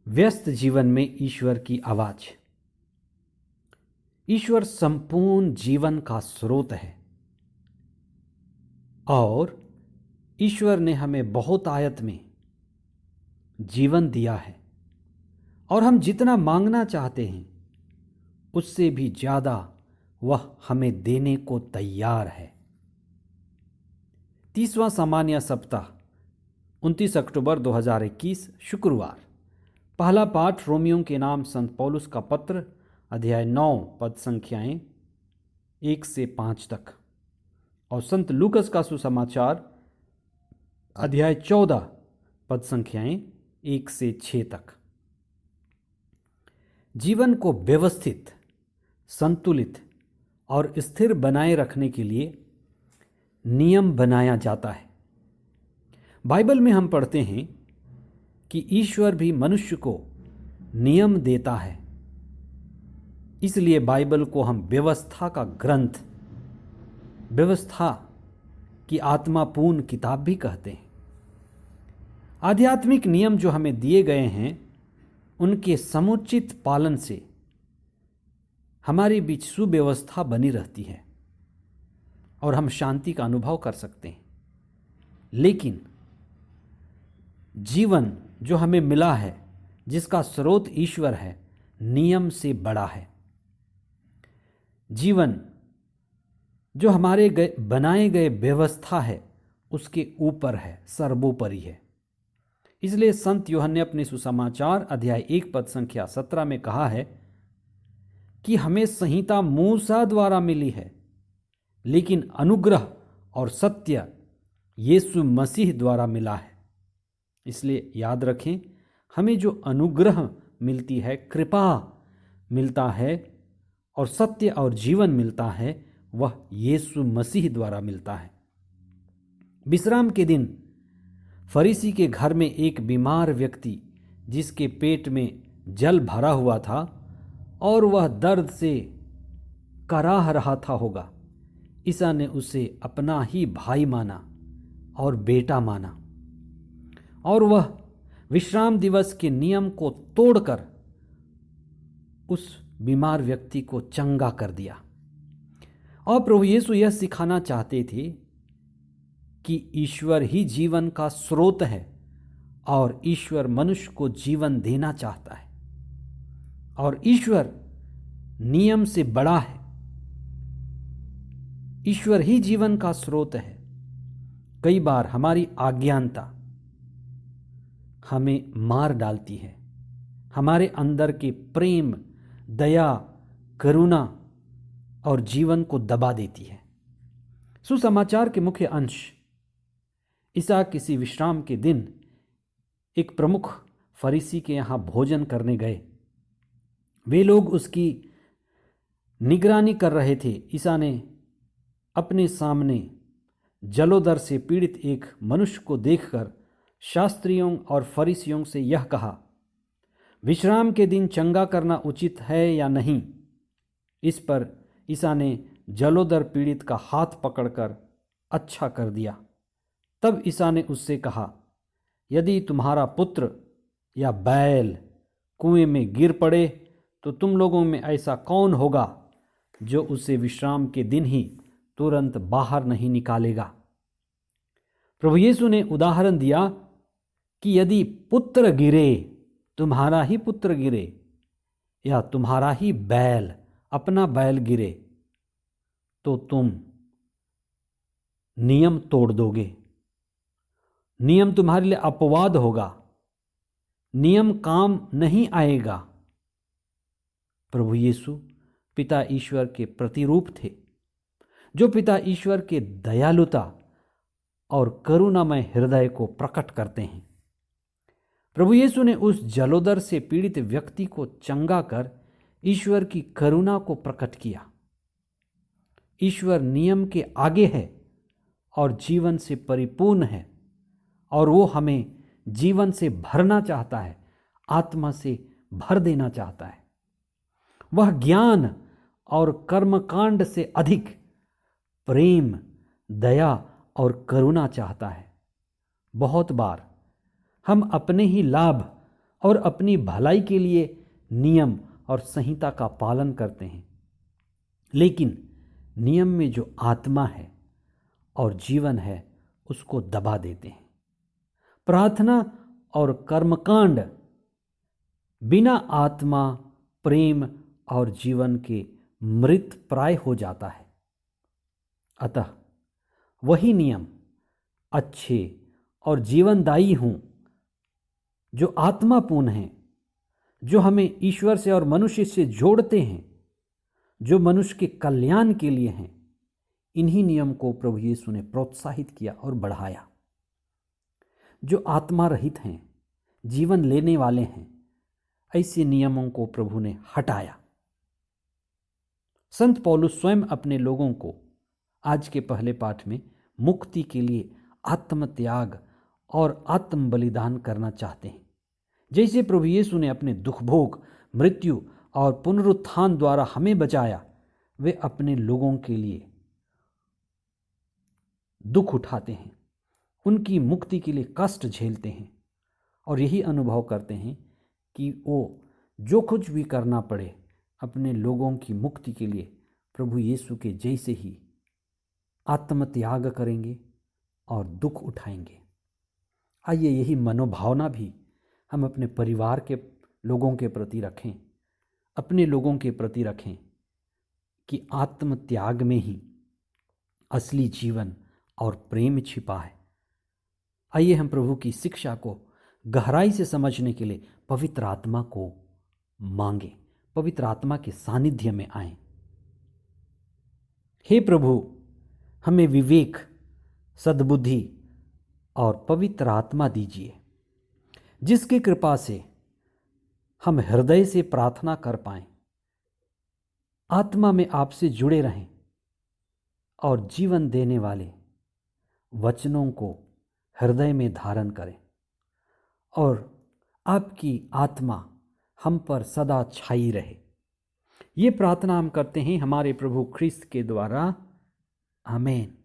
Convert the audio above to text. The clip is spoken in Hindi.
व्यस्त जीवन में ईश्वर की आवाज। ईश्वर संपूर्ण जीवन का स्रोत है और ईश्वर ने हमें बहुत आयत में जीवन दिया है और हम जितना मांगना चाहते हैं उससे भी ज़्यादा वह हमें देने को तैयार है। 30वां सामान्य सप्ताह 29 अक्टूबर 2021 शुक्रवार। पहला पाठ रोमियों के नाम संत पौलुस का पत्र अध्याय 9 पद संख्याएं 1 से 5 तक और संत लूकस का सुसमाचार अध्याय 14 पद संख्याएं 1 से 6 तक। जीवन को व्यवस्थित, संतुलित और स्थिर बनाए रखने के लिए नियम बनाया जाता है। बाइबल में हम पढ़ते हैं कि ईश्वर भी मनुष्य को नियम देता है। इसलिए बाइबल को हम व्यवस्था का ग्रंथ, व्यवस्था की आत्मापूर्ण किताब भी कहते हैं। आध्यात्मिक नियम जो हमें दिए गए हैं उनके समुचित पालन से हमारे बीच सुव्यवस्था बनी रहती है और हम शांति का अनुभव कर सकते हैं। लेकिन जीवन जो हमें मिला है, जिसका स्रोत ईश्वर है, नियम से बड़ा है। जीवन जो हमारे बनाए गए व्यवस्था है उसके ऊपर है, सर्वोपरि है। इसलिए संत यूहन्ना ने अपने सुसमाचार अध्याय 1 पद संख्या 17 में कहा है कि हमें संहिता मूसा द्वारा मिली है, लेकिन अनुग्रह और सत्य यीशु मसीह द्वारा मिला है। इसलिए याद रखें, हमें जो अनुग्रह मिलती है, कृपा मिलता है और सत्य और जीवन मिलता है, वह यीशु मसीह द्वारा मिलता है। विश्राम के दिन फरीसी के घर में एक बीमार व्यक्ति, जिसके पेट में जल भरा हुआ था और वह दर्द से कराह रहा था होगा, ईसा ने उसे अपना ही भाई माना और बेटा माना और वह विश्राम दिवस के नियम को तोड़कर उस बीमार व्यक्ति को चंगा कर दिया। और प्रभु यीशु यह सिखाना चाहते थे कि ईश्वर ही जीवन का स्रोत है और ईश्वर मनुष्य को जीवन देना चाहता है और ईश्वर नियम से बड़ा है। ईश्वर ही जीवन का स्रोत है। कई बार हमारी अज्ञानता हमें मार डालती है, हमारे अंदर के प्रेम, दया, करुणा और जीवन को दबा देती है। सुसमाचार के मुख्य अंश। ईसा किसी विश्राम के दिन एक प्रमुख फरीसी के यहाँ भोजन करने गए। वे लोग उसकी निगरानी कर रहे थे। ईसा ने अपने सामने जलोदर से पीड़ित एक मनुष्य को देखकर शास्त्रियों और फरीसियों से यह कहा, विश्राम के दिन चंगा करना उचित है या नहीं? इस पर ईसा ने जलोदर पीड़ित का हाथ पकड़कर अच्छा कर दिया। तब ईसा ने उससे कहा, यदि तुम्हारा पुत्र या बैल कुएं में गिर पड़े तो तुम लोगों में ऐसा कौन होगा जो उसे विश्राम के दिन ही तुरंत बाहर नहीं निकालेगा? प्रभु यीशु ने उदाहरण दिया कि यदि पुत्र गिरे, तुम्हारा ही पुत्र गिरे या तुम्हारा ही बैल, अपना बैल गिरे, तो तुम नियम तोड़ दोगे। नियम तुम्हारे लिए अपवाद होगा, नियम काम नहीं आएगा। प्रभु यीशु पिता ईश्वर के प्रतिरूप थे, जो पिता ईश्वर के दयालुता और करुणामय हृदय को प्रकट करते हैं। प्रभु यीशु ने उस जलोदर से पीड़ित व्यक्ति को चंगा कर ईश्वर की करुणा को प्रकट किया। ईश्वर नियम के आगे है और जीवन से परिपूर्ण है और वो हमें जीवन से भरना चाहता है, आत्मा से भर देना चाहता है। वह ज्ञान और कर्मकांड से अधिक प्रेम, दया और करुणा चाहता है। बहुत बार हम अपने ही लाभ और अपनी भलाई के लिए नियम और संहिता का पालन करते हैं, लेकिन नियम में जो आत्मा है और जीवन है उसको दबा देते हैं। प्रार्थना और कर्मकांड बिना आत्मा, प्रेम और जीवन के मृत प्राय हो जाता है। अतः वही नियम अच्छे और जीवनदायी हों, जो आत्मापूर्ण हैं, जो हमें ईश्वर से और मनुष्य से जोड़ते हैं, जो मनुष्य के कल्याण के लिए हैं। इन्हीं नियम को प्रभु यीशु ने प्रोत्साहित किया और बढ़ाया। जो आत्मा रहित हैं, जीवन लेने वाले हैं, ऐसे नियमों को प्रभु ने हटाया। संत पौलुस स्वयं अपने लोगों को आज के पहले पाठ में मुक्ति के लिए आत्मत्याग और आत्म बलिदान करना चाहते हैं। जैसे प्रभु यीशु ने अपने दुख भोग, मृत्यु और पुनरुत्थान द्वारा हमें बचाया, वे अपने लोगों के लिए दुख उठाते हैं, उनकी मुक्ति के लिए कष्ट झेलते हैं और यही अनुभव करते हैं कि वो जो कुछ भी करना पड़े अपने लोगों की मुक्ति के लिए प्रभु यीशु के जैसे ही आत्मत्याग करेंगे और दुख उठाएंगे। आइए यही मनोभावना भी हम अपने परिवार के लोगों के प्रति रखें, अपने लोगों के प्रति रखें कि आत्मत्याग में ही असली जीवन और प्रेम छिपा है। आइए हम प्रभु की शिक्षा को गहराई से समझने के लिए पवित्र आत्मा को मांगे, पवित्र आत्मा के सानिध्य में आएं। हे प्रभु, हमें विवेक, सद्बुद्धि और पवित्र आत्मा दीजिए, जिसकी कृपा से हम हृदय से प्रार्थना कर पाएं, आत्मा में आपसे जुड़े रहें और जीवन देने वाले वचनों को हृदय में धारण करें और आपकी आत्मा हम पर सदा छाई रहे। ये प्रार्थना हम करते हैं हमारे प्रभु ख्रिस्त के द्वारा। आमीन।